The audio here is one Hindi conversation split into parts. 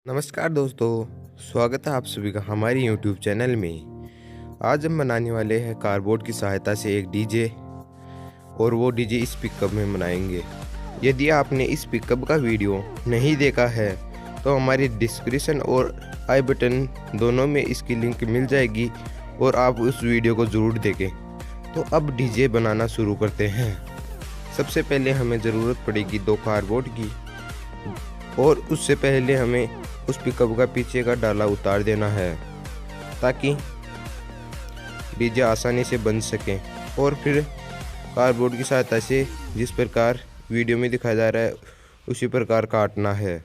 नमस्कार दोस्तों, स्वागत है आप सभी का हमारी YouTube चैनल में। आज हम बनाने वाले हैं कार्डबोर्ड की सहायता से एक डीजे, और वो डीजे इस पिकअप में बनाएंगे। यदि आपने इस पिकअप का वीडियो नहीं देखा है तो हमारी डिस्क्रिप्शन और आई बटन दोनों में इसकी लिंक मिल जाएगी और आप उस वीडियो को ज़रूर देखें। तो अब डीजे बनाना शुरू करते हैं। सबसे पहले हमें ज़रूरत पड़ेगी 2 कार्डबोर्ड की, और उससे पहले हमें उस पिकअप का पीछे का डाला उतार देना है ताकि डीजे आसानी से बन सके। और फिर कार्डबोर्ड की सहायता से जिस प्रकार वीडियो में दिखाया जा रहा है उसी प्रकार काटना है।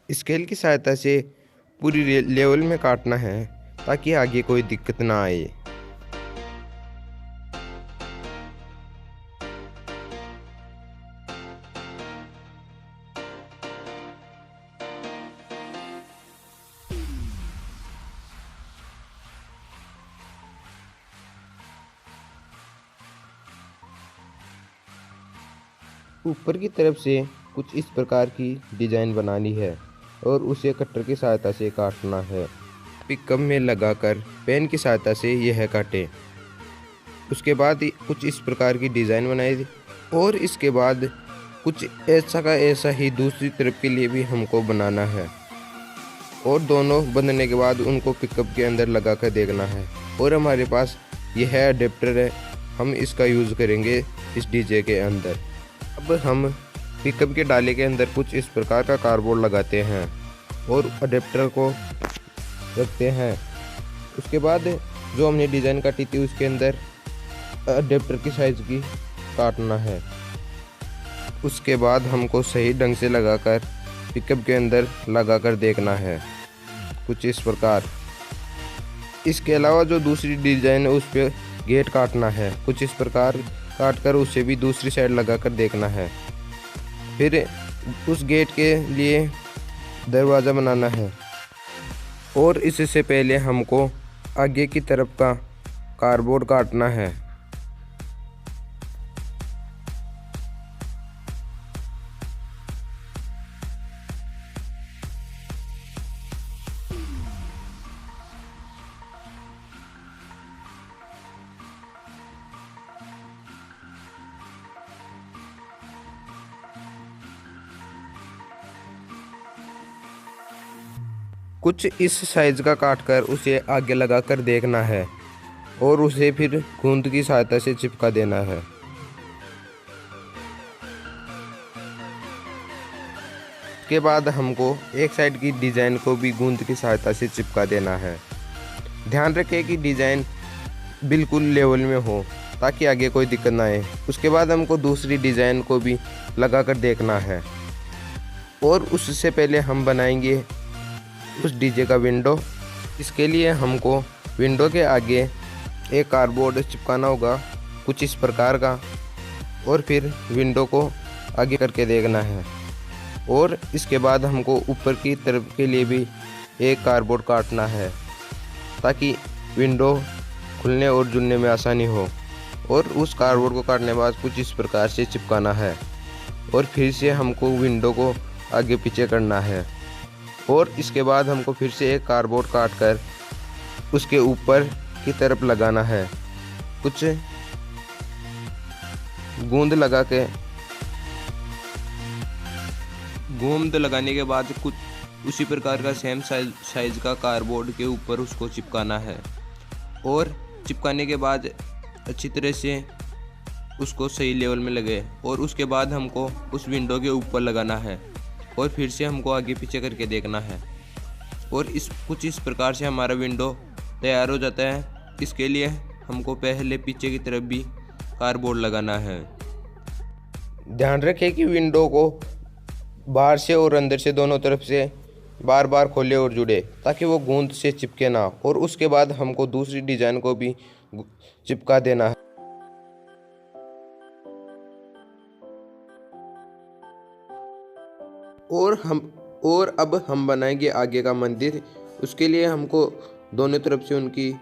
स्केल की सहायता से पूरी लेवल में काटना है ताकि आगे कोई दिक्कत ना आए। ऊपर की तरफ से कुछ इस प्रकार की डिजाइन बनानी है और उसे कटर की सहायता से काटना है। पिकअप में लगाकर पेन की सहायता से यह काटे। उसके बाद कुछ इस प्रकार की डिजाइन बनाई, और इसके बाद कुछ ऐसा का ऐसा ही दूसरी तरफ के लिए भी हमको बनाना है। और दोनों बनने के बाद उनको पिकअप के अंदर लगा कर देखना है। और हमारे पास यह अडेप्टर है, हम इसका यूज़ करेंगे इस डीजे के अंदर। अब हम पिकअप के डाले के अंदर कुछ इस प्रकार का कार्डबोर्ड लगाते हैं और अडेप्टर को रखते हैं। उसके बाद जो हमने डिज़ाइन काटी थी उसके अंदर अडेप्टर की साइज़ की काटना है। उसके बाद हमको सही ढंग से लगाकर पिकअप के अंदर लगाकर देखना है कुछ इस प्रकार। इसके अलावा जो दूसरी डिज़ाइन है उस पर गेट काटना है कुछ इस प्रकार, काट कर उसे भी दूसरी साइड लगाकर देखना है। फिर उस गेट के लिए दरवाज़ा बनाना है, और इससे पहले हमको आगे की तरफ का कार्डबोर्ड काटना है। कुछ इस साइज़ का काटकर उसे आगे लगाकर देखना है, और उसे फिर गूंद की सहायता से चिपका देना है। के बाद हमको एक साइड की डिज़ाइन को भी गूंद की सहायता से चिपका देना है। ध्यान रखें कि डिज़ाइन बिल्कुल लेवल में हो ताकि आगे कोई दिक्कत ना आए। उसके बाद हमको दूसरी डिज़ाइन को भी लगाकर देखना है, और उससे पहले हम बनाएंगे उस डीजे का विंडो। इसके लिए हमको विंडो के आगे एक कार्डबोर्ड चिपकाना होगा कुछ इस प्रकार का, और फिर विंडो को आगे करके देखना है। और इसके बाद हमको ऊपर की तरफ के लिए भी एक कार्डबोर्ड काटना है ताकि विंडो खुलने और जुड़ने में आसानी हो। और उस कार्डबोर्ड को काटने के बाद कुछ इस प्रकार से चिपकाना है, और फिर से हमको विंडो को आगे पीछे करना है। और इसके बाद हमको फिर से एक कार्डबोर्ड काट कर उसके ऊपर की तरफ लगाना है। कुछ गूंद लगाने के बाद कुछ उसी प्रकार का सेम साइज का कार्डबोर्ड के ऊपर उसको चिपकाना है, और चिपकाने के बाद अच्छी तरह से उसको सही लेवल में लगे। और उसके बाद हमको उस विंडो के ऊपर लगाना है, और फिर से हमको आगे पीछे करके देखना है। और कुछ इस प्रकार से हमारा विंडो तैयार हो जाता है। इसके लिए हमको पहले पीछे की तरफ भी कार्डबोर्ड लगाना है। ध्यान रखें कि विंडो को बाहर से और अंदर से दोनों तरफ से बार बार खोले और जुड़े ताकि वो गूंद से चिपके ना। और उसके बाद हमको दूसरी डिज़ाइन को भी चिपका देना है। और अब हम बनाएंगे आगे का मंदिर। उसके लिए हमको दोनों तरफ से उनकी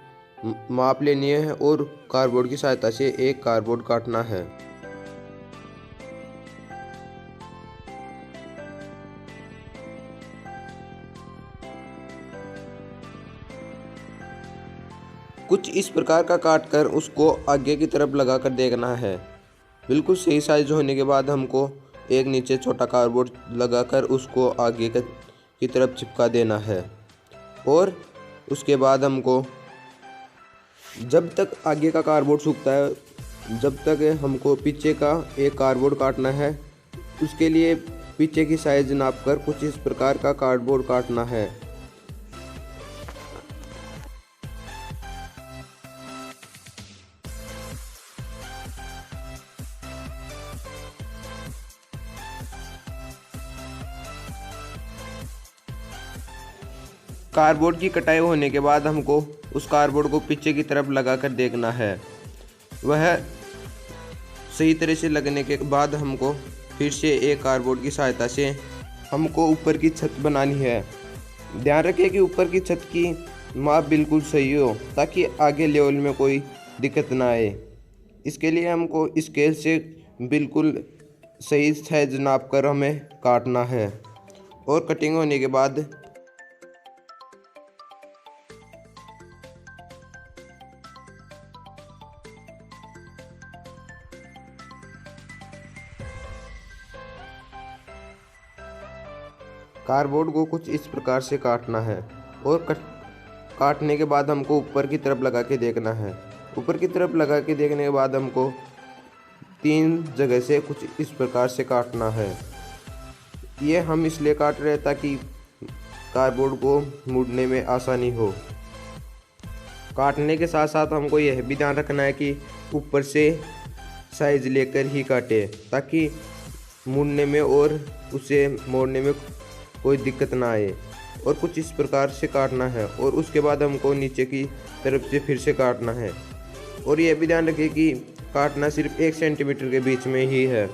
माप लेनी है, और कार्डबोर्ड की सहायता से एक कार्डबोर्ड काटना है। कुछ इस प्रकार का काट कर उसको आगे की तरफ लगा कर देखना है। बिल्कुल सही साइज होने के बाद हमको एक नीचे छोटा कार्डबोर्ड लगाकर उसको आगे की तरफ चिपका देना है। और उसके बाद हमको जब तक आगे का कार्डबोर्ड सूखता है, जब तक हमको पीछे का एक कार्डबोर्ड काटना है। उसके लिए पीछे की साइज नापकर कुछ इस प्रकार का कार्डबोर्ड काटना है। कार्डबोर्ड की कटाई होने के बाद हमको उस कार्डबोर्ड को पीछे की तरफ लगाकर देखना है। वह सही तरह से लगने के बाद हमको फिर से एक कार्डबोर्ड की सहायता से हमको ऊपर की छत बनानी है। ध्यान रखें कि ऊपर की छत की माप बिल्कुल सही हो ताकि आगे लेवल में कोई दिक्कत ना आए। इसके लिए हमको स्केल से बिल्कुल सही साइज नाप कर हमें काटना है। और कटिंग होने के बाद कार्डबोर्ड को कुछ इस प्रकार से काटना है। और काटने के बाद हमको ऊपर की तरफ लगा के देखना है। ऊपर की तरफ लगा के देखने के बाद हमको 3 जगह से कुछ इस प्रकार से काटना है। ये हम इसलिए काट रहे हैं ताकि कार्डबोर्ड को मुड़ने में आसानी हो। काटने के साथ साथ हमको यह भी ध्यान रखना है कि ऊपर से साइज लेकर ही काटें ताकि मुड़ने में और उसे मोड़ने में कोई दिक्कत ना आए। और कुछ इस प्रकार से काटना है। और उसके बाद हमको नीचे की तरफ से फिर से काटना है। और यह भी ध्यान रखें कि काटना सिर्फ 1 सेंटीमीटर के बीच में ही है।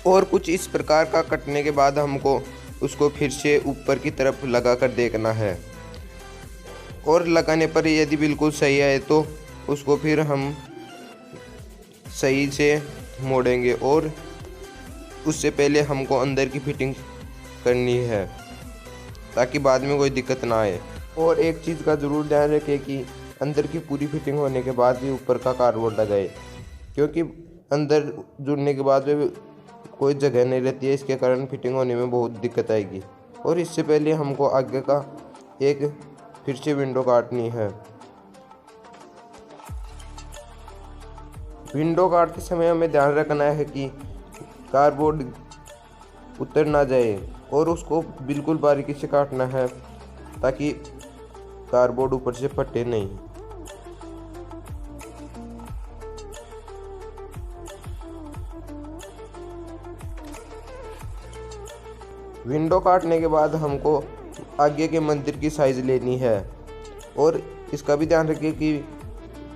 और कुछ इस प्रकार का कटने के बाद हमको उसको फिर से ऊपर की तरफ लगा कर देखना है। और लगाने पर यदि बिल्कुल सही है तो उसको फिर हम सही से मोड़ेंगे। और उससे पहले हमको अंदर की फिटिंग करनी है ताकि बाद में कोई दिक्कत ना आए। और एक चीज़ का ज़रूर ध्यान रखें कि अंदर की पूरी फिटिंग होने के बाद ही ऊपर का कार्डबोर्ड लगाए, क्योंकि अंदर जुड़ने के बाद में कोई जगह नहीं रहती है। इसके कारण फिटिंग होने में बहुत दिक्कत आएगी। और इससे पहले हमको आगे का एक फिर से विंडो काटनी है। विंडो काटते समय हमें ध्यान रखना है कि कार्डबोर्ड उतर ना जाए और उसको बिल्कुल बारीकी से काटना है ताकि कार्डबोर्ड ऊपर से फटे नहीं। विंडो काटने के बाद हमको आगे के मंदिर की साइज़ लेनी है। और इसका भी ध्यान रखिए कि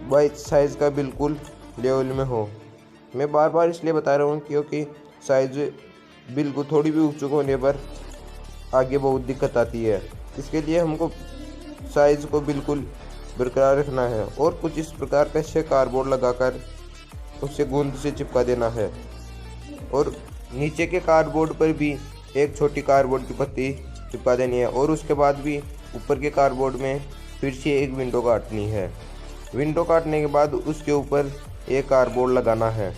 वाइज साइज़ का बिल्कुल लेवल में हो। मैं बार बार इसलिए बता रहा हूँ क्योंकि साइज बिल्कुल थोड़ी भी ऊंची होने पर आगे बहुत दिक्कत आती है। इसके लिए हमको साइज़ को बिल्कुल बरकरार रखना है। और कुछ इस प्रकार का से कार्डबोर्ड लगाकर उसे गोंद से चिपका देना है। और नीचे के कार्डबोर्ड पर भी एक छोटी कार्डबोर्ड की पत्ती चिपका देनी है। और उसके बाद भी ऊपर के कार्डबोर्ड में फिर से एक विंडो काटनी है। विंडो काटने के बाद उसके ऊपर एक कार्डबोर्ड लगाना है।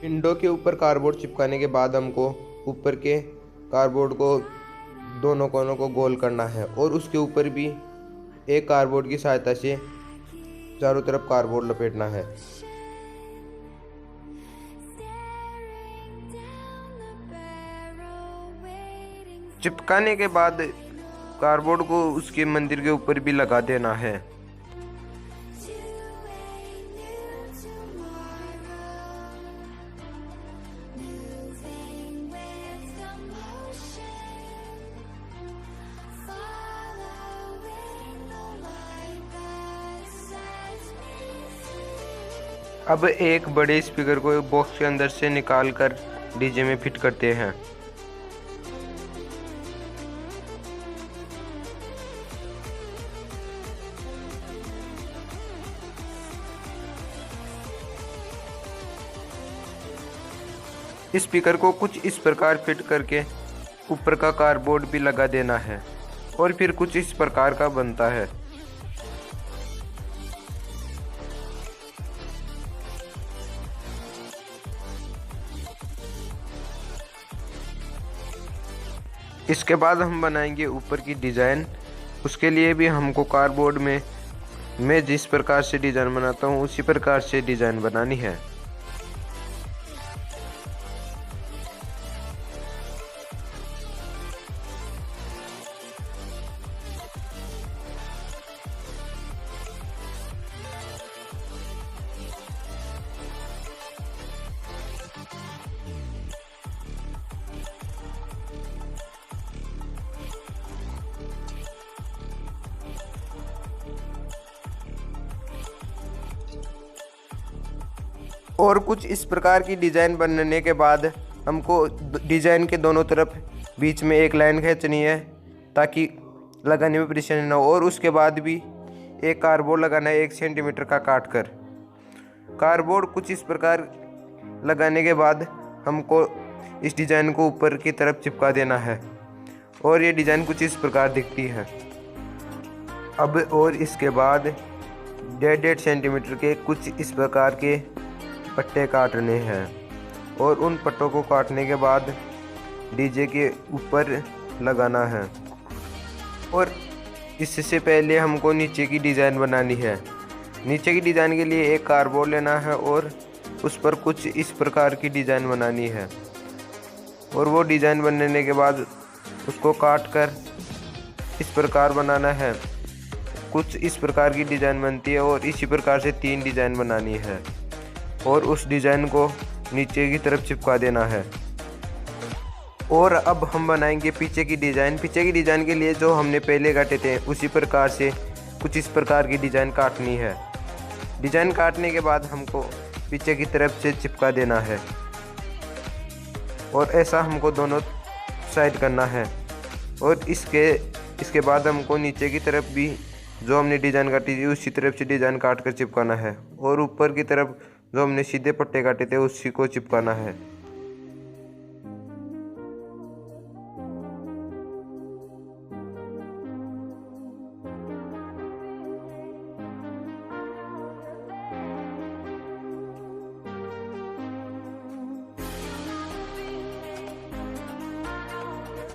विंडो के ऊपर कार्डबोर्ड चिपकाने के बाद हमको ऊपर के कार्डबोर्ड को दोनों कोनों को गोल करना है। और उसके ऊपर भी एक कार्डबोर्ड की सहायता से चारों तरफ कार्डबोर्ड लपेटना है। चिपकाने के बाद कार्डबोर्ड को उसके मंदिर के ऊपर भी लगा देना है। अब एक बड़े स्पीकर को बॉक्स के अंदर से निकाल कर डीजे में फिट करते हैं। स्पीकर को कुछ इस प्रकार फिट करके ऊपर का कार्डबोर्ड भी लगा देना है और फिर कुछ इस प्रकार का बनता है। इसके बाद हम बनाएंगे ऊपर की डिज़ाइन। उसके लिए भी हमको कार्डबोर्ड में मैं जिस प्रकार से डिज़ाइन बनाता हूँ उसी प्रकार से डिज़ाइन बनानी है। और कुछ इस प्रकार की डिज़ाइन बनने के बाद हमको डिज़ाइन के दोनों तरफ बीच में एक लाइन खींचनी है ताकि लगाने में परेशानी ना हो। और उसके बाद भी एक कार्डबोर्ड लगाना है 1 सेंटीमीटर का काट कर। कार्डबोर्ड कुछ इस प्रकार लगाने के बाद हमको इस डिज़ाइन को ऊपर की तरफ चिपका देना है और ये डिज़ाइन कुछ इस प्रकार दिखती है। अब और इसके बाद 1.5 सेंटीमीटर के कुछ इस प्रकार के पट्टे काटने हैं और उन पट्टों को काटने के बाद डीजे के ऊपर लगाना है। और इससे पहले हमको नीचे की डिज़ाइन बनानी है। नीचे की डिज़ाइन के लिए एक कार्डबोर्ड लेना है और उस पर कुछ इस प्रकार की डिज़ाइन बनानी है और वो डिज़ाइन बनने के बाद उसको काट कर इस प्रकार बनाना है। कुछ इस प्रकार की डिज़ाइन बनती है और इसी प्रकार से 3 डिज़ाइन बनानी है और उस डिज़ाइन को नीचे की तरफ चिपका देना है। और अब हम बनाएंगे पीछे की डिज़ाइन। पीछे की डिज़ाइन के लिए जो हमने पहले काटे थे उसी प्रकार से कुछ इस प्रकार की डिज़ाइन काटनी है। डिज़ाइन काटने के बाद हमको पीछे की तरफ से चिपका देना है और ऐसा हमको दोनों साइड करना है। और इसके बाद हमको नीचे की तरफ भी जो हमने डिज़ाइन काटी थी उसी तरफ से डिज़ाइन काट कर चिपकाना है और ऊपर की तरफ जो हमने सीधे पट्टे काटे थे उसी को चिपकाना है।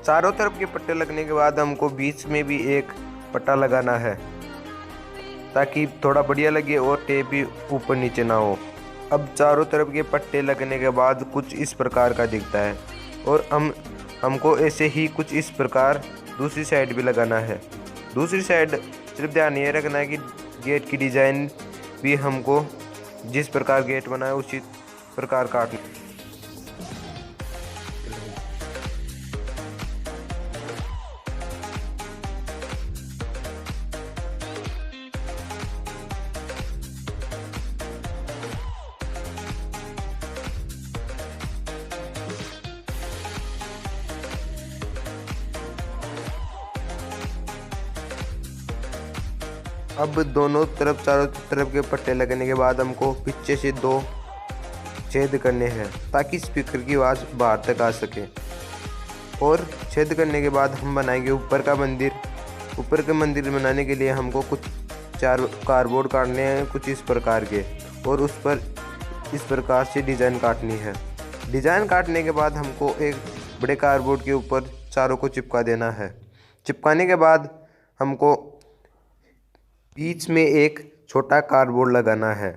चारों तरफ के पट्टे लगने के बाद हमको बीच में भी एक पट्टा लगाना है ताकि थोड़ा बढ़िया लगे और टेप भी ऊपर नीचे ना हो। अब चारों तरफ के पट्टे लगने के बाद कुछ इस प्रकार का दिखता है और हमको ऐसे ही कुछ इस प्रकार दूसरी साइड भी लगाना है। दूसरी साइड सिर्फ ध्यान ये रखना है कि गेट की डिज़ाइन भी हमको जिस प्रकार गेट बना है उसी प्रकार काटना। अब दोनों तरफ चारों तरफ के पट्टे लगने के बाद हमको पीछे से 2 छेद करने हैं ताकि स्पीकर की आवाज़ बाहर तक आ सके। और छेद करने के बाद हम बनाएंगे ऊपर का मंदिर। ऊपर के मंदिर बनाने के लिए हमको कुछ 4 कार्डबोर्ड काटने हैं कुछ इस प्रकार के और उस पर इस प्रकार से डिज़ाइन काटनी है। डिज़ाइन काटने के बाद हमको एक बड़े कार्डबोर्ड के ऊपर चारों को चिपका देना है। चिपकाने के बाद हमको बीच में एक छोटा कार्डबोर्ड लगाना है।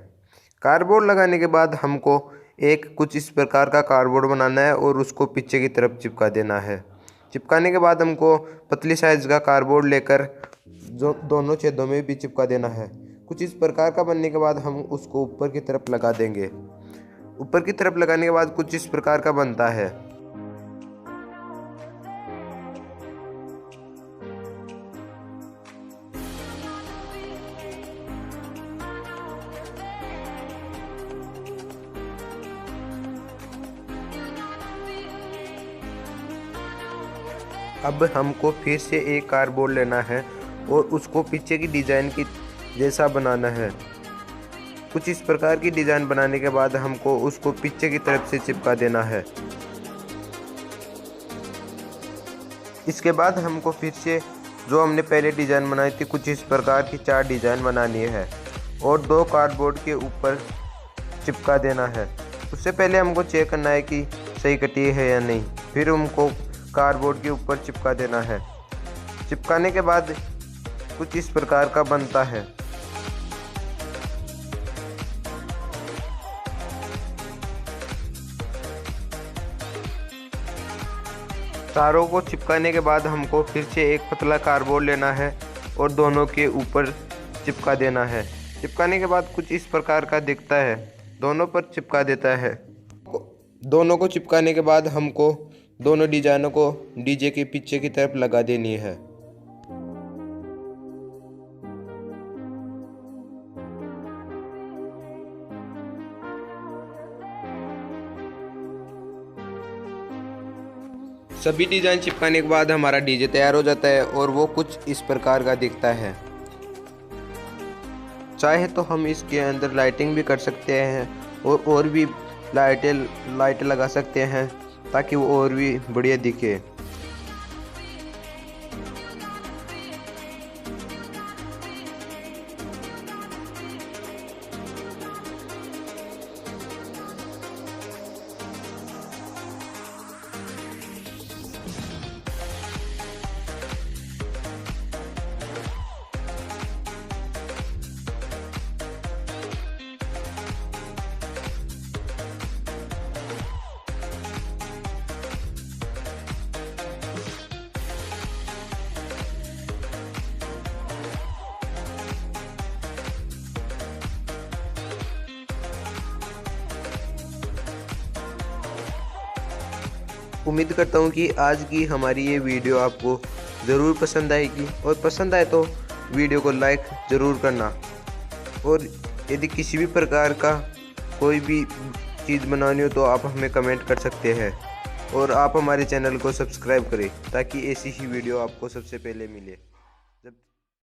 कार्डबोर्ड लगाने के बाद हमको एक कुछ इस प्रकार का कार्डबोर्ड बनाना है और उसको पीछे की तरफ चिपका देना है। चिपकाने के बाद हमको पतली साइज़ का कार्डबोर्ड लेकर जो दोनों छेदों में भी चिपका देना है। कुछ इस प्रकार का बनने के बाद हम उसको ऊपर की तरफ लगा देंगे। ऊपर की तरफ लगाने के बाद कुछ इस प्रकार का बनता है। अब हमको फिर से एक कार्डबोर्ड लेना है और उसको पीछे की डिज़ाइन की जैसा बनाना है। कुछ इस प्रकार की डिज़ाइन बनाने के बाद हमको उसको पीछे की तरफ से चिपका देना है। इसके बाद हमको फिर से जो हमने पहले डिज़ाइन बनाई थी कुछ इस प्रकार की 4 डिज़ाइन बनानी है और 2 कार्डबोर्ड के ऊपर चिपका देना है। उससे पहले हमको चेक करना है कि सही कटी है या नहीं, फिर हमको कार्डबोर्ड के ऊपर चिपका देना है। चिपकाने के बाद कुछ इस प्रकार का बनता है। तारों को चिपकाने के बाद हमको फिर से एक पतला कार्डबोर्ड लेना है और दोनों के ऊपर चिपका देना है। चिपकाने के बाद कुछ इस प्रकार का दिखता है, दोनों पर चिपका देता है। दोनों को चिपकाने के बाद हमको दोनों डिजाइनों को डीजे के पीछे की तरफ लगा देनी है। सभी डिज़ाइन चिपकाने के बाद हमारा डीजे तैयार हो जाता है और वो कुछ इस प्रकार का दिखता है। चाहे तो हम इसके अंदर लाइटिंग भी कर सकते हैं और भी लाइट लगा सकते हैं ताकि वो और भी बढ़िया दिखे। उम्मीद करता हूँ कि आज की हमारी ये वीडियो आपको ज़रूर पसंद आएगी और पसंद आए तो वीडियो को लाइक ज़रूर करना। और यदि किसी भी प्रकार का कोई भी चीज़ बनानी हो तो आप हमें कमेंट कर सकते हैं और आप हमारे चैनल को सब्सक्राइब करें ताकि ऐसी ही वीडियो आपको सबसे पहले मिले।